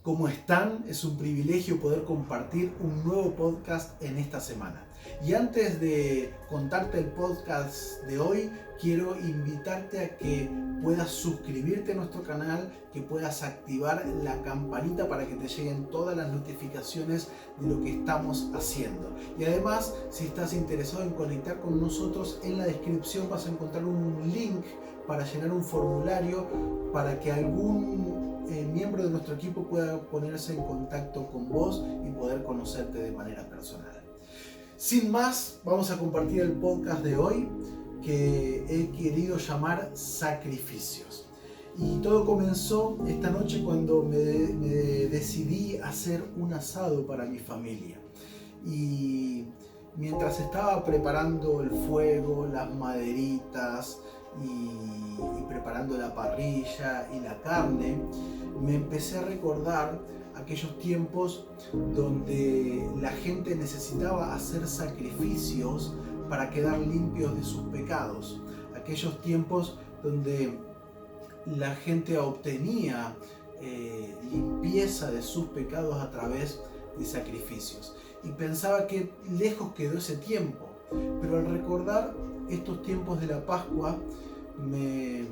¿Cómo están? Es un privilegio poder compartir un nuevo podcast en esta semana. Y antes de contarte el podcast de hoy, quiero invitarte a que puedas suscribirte a nuestro canal, que puedas activar la campanita para que te lleguen todas las notificaciones de lo que estamos haciendo. Y además, si estás interesado en conectar con nosotros, en la descripción vas a encontrar un link para llenar un formulario para que algún miembro de nuestro equipo pueda ponerse en contacto con vos y poder conocerte de manera personal. Sin más, vamos a compartir el podcast de hoy que he querido llamar Sacrificios. Y todo comenzó esta noche cuando me decidí hacer un asado para mi familia. Y mientras estaba preparando el fuego, las maderitas y preparando la parrilla y la carne, me empecé a recordar aquellos tiempos donde la gente necesitaba hacer sacrificios para quedar limpios de sus pecados. Aquellos tiempos donde la gente obtenía limpieza de sus pecados a través de sacrificios. Y pensaba que lejos quedó ese tiempo, pero al recordar estos tiempos de la Pascua me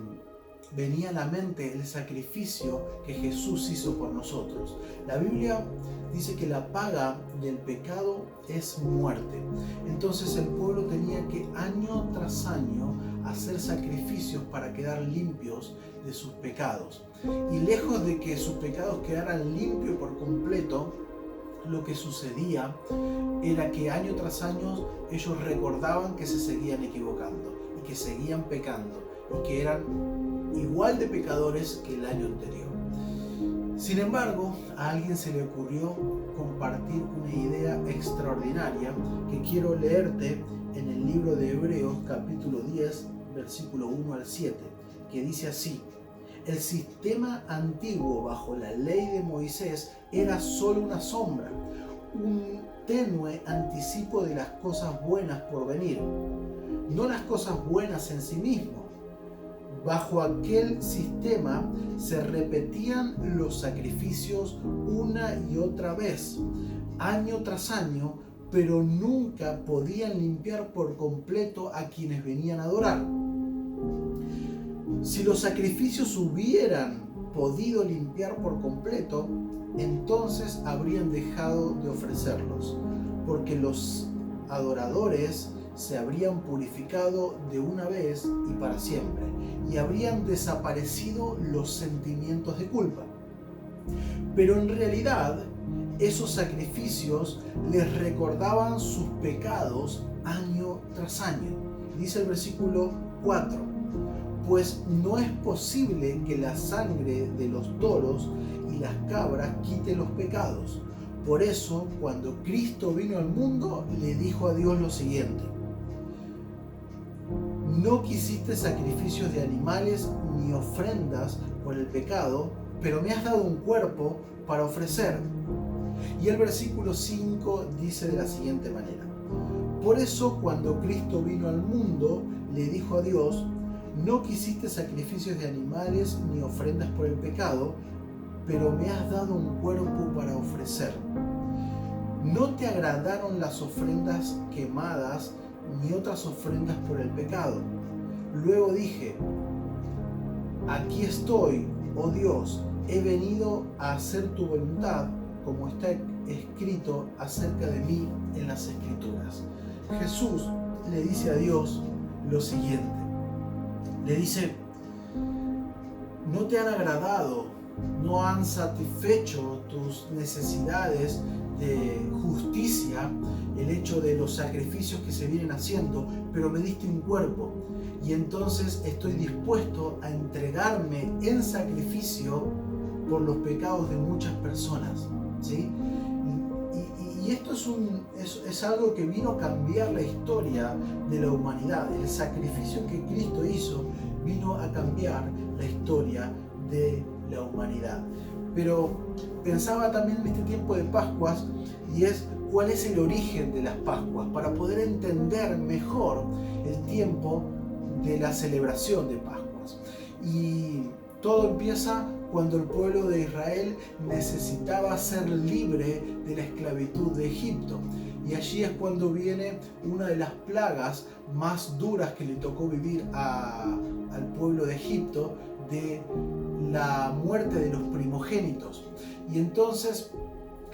venía a la mente el sacrificio que Jesús hizo por nosotros. La Biblia dice que la paga del pecado es muerte. Entonces el pueblo tenía que año tras año hacer sacrificios para quedar limpios de sus pecados. Y lejos de que sus pecados quedaran limpios por completo, lo que sucedía era que año tras año ellos recordaban que se seguían equivocando y que seguían pecando y que eran igual de pecadores que el año anterior. Sin embargo, a alguien se le ocurrió compartir una idea extraordinaria que quiero leerte en el libro de Hebreos capítulo 10, versículo 1 al 7, que dice así: el sistema antiguo bajo la ley de Moisés era solo una sombra, un tenue anticipo de las cosas buenas por venir, no las cosas buenas en sí mismo. Bajo aquel sistema se repetían los sacrificios una y otra vez, año tras año, pero nunca podían limpiar por completo a quienes venían a adorar. Si los sacrificios hubieran podido limpiar por completo, entonces habrían dejado de ofrecerlos, porque los adoradores se habrían purificado de una vez y para siempre, y habrían desaparecido los sentimientos de culpa. Pero en realidad, esos sacrificios les recordaban sus pecados año tras año. Dice el versículo 4: pues no es posible que la sangre de los toros y las cabras quite los pecados. Por eso, cuando Cristo vino al mundo, le dijo a Dios lo siguiente: no quisiste sacrificios de animales ni ofrendas por el pecado, pero me has dado un cuerpo para ofrecer. Y el versículo 5 dice de la siguiente manera: por eso, cuando Cristo vino al mundo, le dijo a Dios: no quisiste sacrificios de animales ni ofrendas por el pecado, pero me has dado un cuerpo para ofrecer. No te agradaron las ofrendas quemadas ni otras ofrendas por el pecado. Luego dije: aquí estoy, oh Dios, he venido a hacer tu voluntad, como está escrito acerca de mí en las Escrituras. Jesús le dice a Dios lo siguiente. Le dice: no te han agradado, no han satisfecho tus necesidades de justicia, el hecho de los sacrificios que se vienen haciendo, pero me diste un cuerpo y entonces estoy dispuesto a entregarme en sacrificio por los pecados de muchas personas, ¿sí? Y esto es algo que vino a cambiar la historia de la humanidad. El sacrificio que Cristo hizo vino a cambiar la historia de la humanidad. Pero pensaba también en este tiempo de Pascuas, y es cuál es el origen de las Pascuas, para poder entender mejor el tiempo de la celebración de Pascuas. Y todo empieza cuando el pueblo de Israel necesitaba ser libre de la esclavitud de Egipto. Y allí es cuando viene una de las plagas más duras que le tocó vivir al pueblo de Egipto, de la muerte de los primogénitos. Y entonces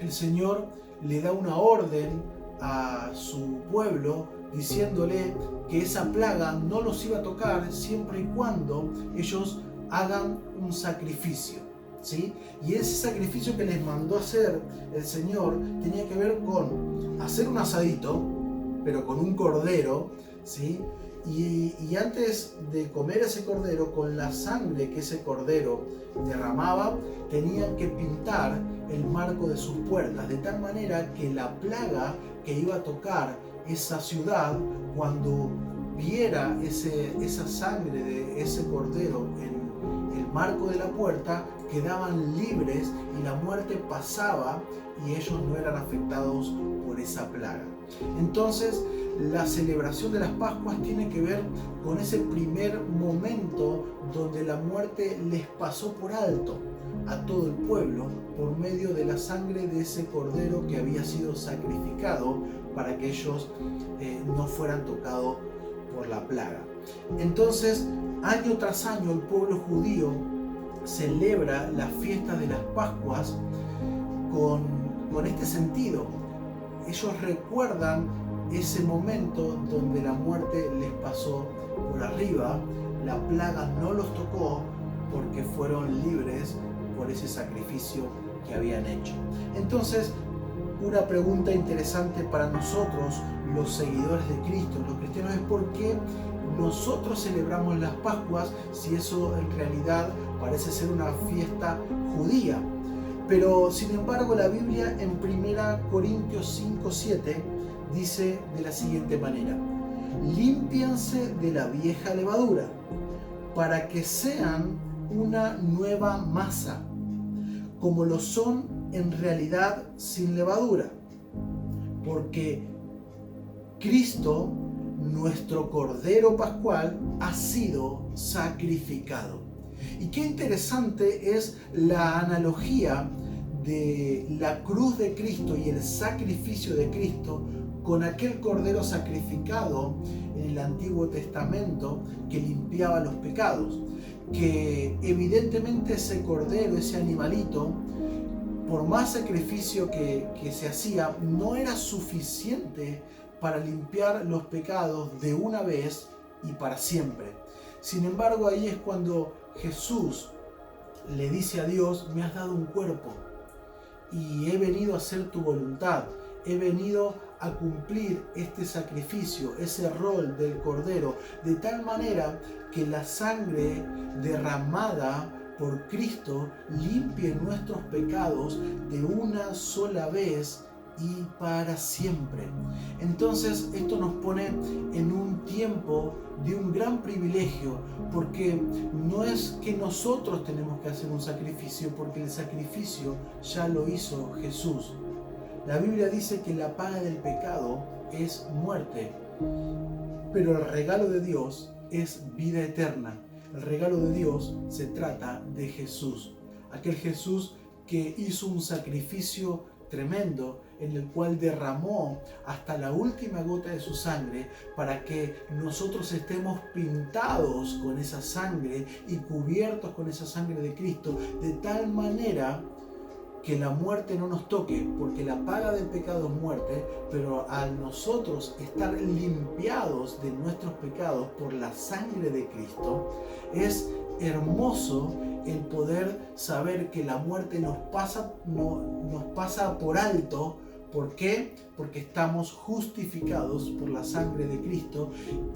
el Señor le da una orden a su pueblo diciéndole que esa plaga no los iba a tocar siempre y cuando ellos hagan un sacrificio, ¿sí? Y ese sacrificio que les mandó hacer el Señor tenía que ver con hacer un asadito, pero con un cordero, ¿sí? Y antes de comer ese cordero, con la sangre que ese cordero derramaba, tenían que pintar el marco de sus puertas, de tal manera que la plaga que iba a tocar esa ciudad, cuando viera esa sangre de ese cordero en el marco de la puerta, quedaban libres y la muerte pasaba y ellos no eran afectados por esa plaga. Entonces, la celebración de las Pascuas tiene que ver con ese primer momento donde la muerte les pasó por alto a todo el pueblo por medio de la sangre de ese cordero que había sido sacrificado para que ellos no fueran tocados por la plaga. Entonces, año tras año el pueblo judío celebra la fiesta de las Pascuas con este sentido. Ellos recuerdan ese momento donde la muerte les pasó por arriba, la plaga no los tocó porque fueron libres por ese sacrificio que habían hecho. Entonces, una pregunta interesante para nosotros, los seguidores de Cristo, los cristianos, es por qué nosotros celebramos las Pascuas si eso en realidad parece ser una fiesta judía. Pero sin embargo la Biblia en 1 Corintios 5:7 dice de la siguiente manera: límpianse de la vieja levadura para que sean una nueva masa, como lo son en realidad sin levadura, porque Cristo, nuestro Cordero Pascual, ha sido sacrificado. Y qué interesante es la analogía de la cruz de Cristo y el sacrificio de Cristo con aquel cordero sacrificado en el Antiguo Testamento que limpiaba los pecados. Que evidentemente ese cordero, ese animalito, por más sacrificio que se hacía, no era suficiente para limpiar los pecados de una vez y para siempre. Sin embargo, ahí es cuando Jesús le dice a Dios: me has dado un cuerpo y he venido a hacer tu voluntad, he venido a cumplir este sacrificio, ese rol del Cordero, de tal manera que la sangre derramada por Cristo limpie nuestros pecados de una sola vez y para siempre. Entonces esto nos pone en un tiempo de un gran privilegio, porque no es que nosotros tenemos que hacer un sacrificio, porque el sacrificio ya lo hizo Jesús. La Biblia dice que la paga del pecado es muerte, pero el regalo de Dios es vida eterna. El regalo de Dios se trata de Jesús, aquel Jesús que hizo un sacrificio tremendo en el cual derramó hasta la última gota de su sangre para que nosotros estemos pintados con esa sangre y cubiertos con esa sangre de Cristo, de tal manera que la muerte no nos toque, porque la paga del pecado es muerte, pero al nosotros estar limpiados de nuestros pecados por la sangre de Cristo, es hermoso el poder saber que la muerte nos pasa por alto. ¿Por qué? Porque estamos justificados por la sangre de Cristo,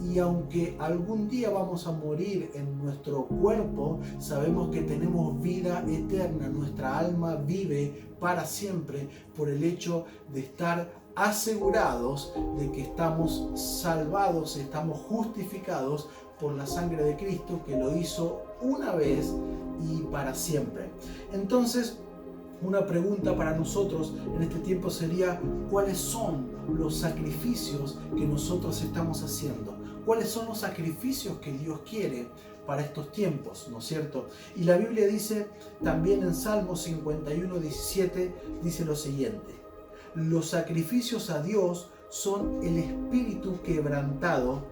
y aunque algún día vamos a morir en nuestro cuerpo, sabemos que tenemos vida eterna. Nuestra alma vive para siempre por el hecho de estar asegurados de que estamos salvados, estamos justificados por la sangre de Cristo, que lo hizo una vez y para siempre. Entonces, una pregunta para nosotros en este tiempo sería: ¿cuáles son los sacrificios que nosotros estamos haciendo? cuáles son los sacrificios que Dios quiere para estos tiempos, ¿no es cierto? Y la Biblia dice también en Salmos 51:17, dice lo siguiente: los sacrificios a Dios son el espíritu quebrantado,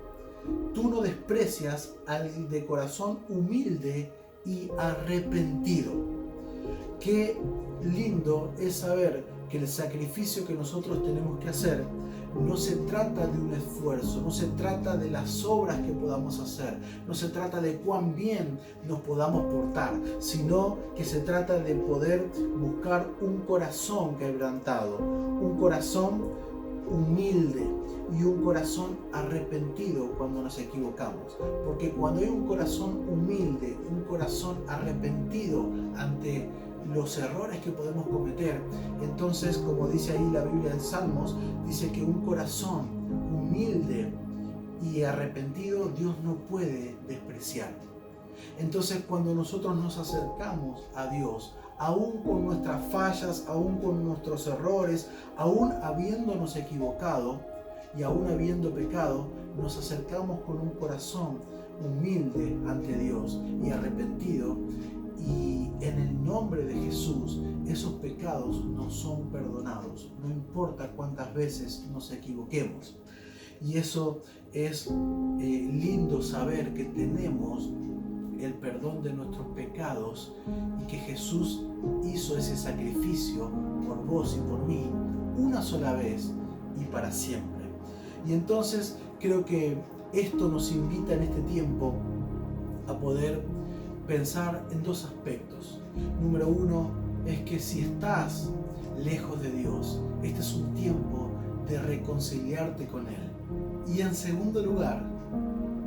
tú no desprecias al de corazón humilde y arrepentido. Qué lindo es saber que el sacrificio que nosotros tenemos que hacer no se trata de un esfuerzo, no se trata de las obras que podamos hacer, no se trata de cuán bien nos podamos portar, sino que se trata de poder buscar un corazón quebrantado, un corazón humilde y un corazón arrepentido cuando nos equivocamos. Porque cuando hay un corazón humilde, un corazón arrepentido ante los errores que podemos cometer, entonces, como dice ahí la Biblia en Salmos, dice que un corazón humilde y arrepentido Dios no puede despreciar. Entonces, cuando nosotros nos acercamos a Dios, aún con nuestras fallas, aún con nuestros errores, aún habiéndonos equivocado y aún habiendo pecado, nos acercamos con un corazón humilde ante Dios y arrepentido, y en el nombre de Jesús esos pecados nos son perdonados, no importa cuántas veces nos equivoquemos. Y eso es lindo saber que tenemos el perdón de nuestros pecados y que Jesús hizo ese sacrificio por vos y por mí una sola vez y para siempre. Y entonces creo que esto nos invita en este tiempo a poder pensar en dos aspectos. Número uno es que si estás lejos de Dios, este es un tiempo de reconciliarte con Él. Y en segundo lugar,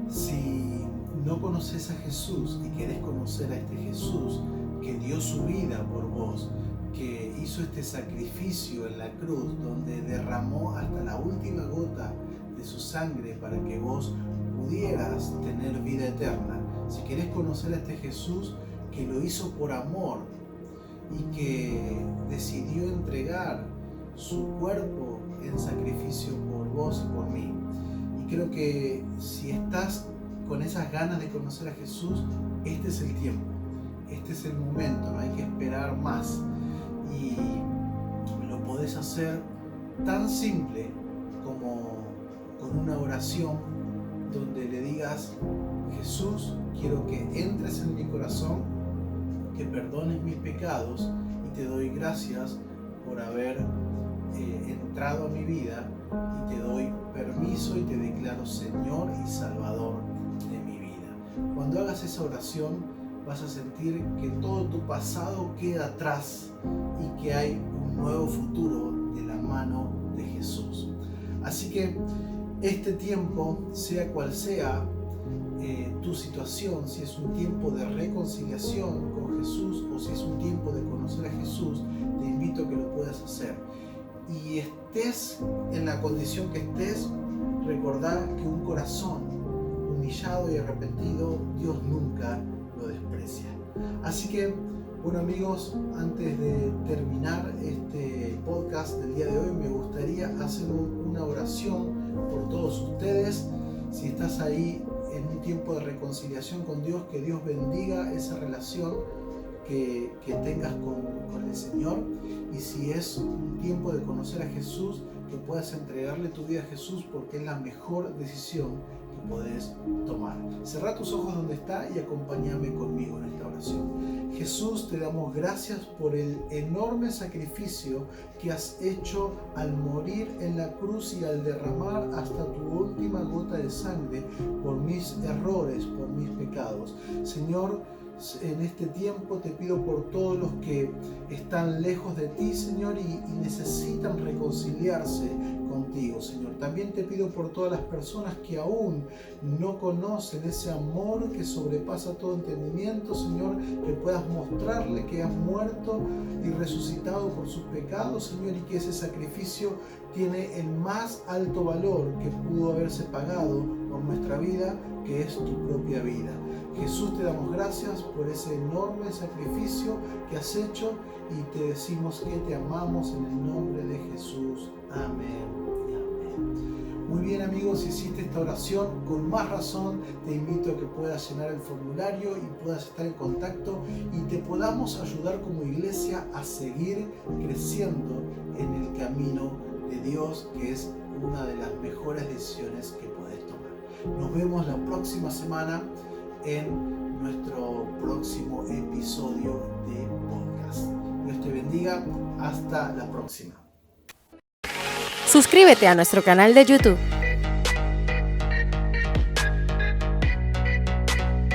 si no conoces a Jesús y querés conocer a este Jesús que dio su vida por vos, que hizo este sacrificio en la cruz, donde derramó hasta la última gota de su sangre para que vos pudieras tener vida eterna, si querés conocer a este Jesús que lo hizo por amor y que decidió entregar su cuerpo en sacrificio por vos y por mí, y creo que si estás con esas ganas de conocer a Jesús, este es el tiempo, este es el momento, no hay que esperar más, y lo podés hacer tan simple como con una oración donde le digas: Jesús, quiero que entres en mi corazón, que perdones mis pecados, y te doy gracias por haber entrado a mi vida, y te doy permiso y te declaro Señor y Salvador de mi vida. Cuando hagas esa oración vas a sentir que todo tu pasado queda atrás y que hay un nuevo futuro de la mano de Jesús. Así que este tiempo, sea cual sea tu situación, si es un tiempo de reconciliación con Jesús o si es un tiempo de conocer a Jesús, te invito a que lo puedas hacer. Y estés en la condición que estés, recordá que un corazón humillado y arrepentido, Dios nunca lo desprecia. Así que, bueno amigos, antes de terminar este podcast del día de hoy, me gustaría hacer una oración por todos ustedes. Si estás ahí en un tiempo de reconciliación con Dios, que Dios bendiga esa relación que tengas con el Señor. Y si es un tiempo de conocer a Jesús, que puedas entregarle tu vida a Jesús, porque es la mejor decisión que podés tomar. Cerrá tus ojos donde está y acompáñame conmigo en esta oración. Jesús, te damos gracias por el enorme sacrificio que has hecho al morir en la cruz y al derramar hasta tu última gota de sangre por mis errores, por mis pecados. Señor, en este tiempo te pido por todos los que están lejos de ti, Señor, y necesitan reconciliarse contigo, Señor. También te pido por todas las personas que aún no conocen ese amor que sobrepasa todo entendimiento, Señor, que puedas mostrarle que has muerto y resucitado por sus pecados, Señor, y que ese sacrificio tiene el más alto valor que pudo haberse pagado por nuestra vida, que es tu propia vida. Jesús, te damos gracias por ese enorme sacrificio que has hecho y te decimos que te amamos en el nombre de Jesús. Amén y amén. Muy bien amigos, si hiciste esta oración, con más razón te invito a que puedas llenar el formulario y puedas estar en contacto y te podamos ayudar como iglesia a seguir creciendo en el camino de Dios, que es una de las mejores decisiones que podés tomar. Nos vemos la próxima semana en nuestro próximo episodio de podcast. Dios te bendiga, hasta la próxima. Suscríbete a nuestro canal de YouTube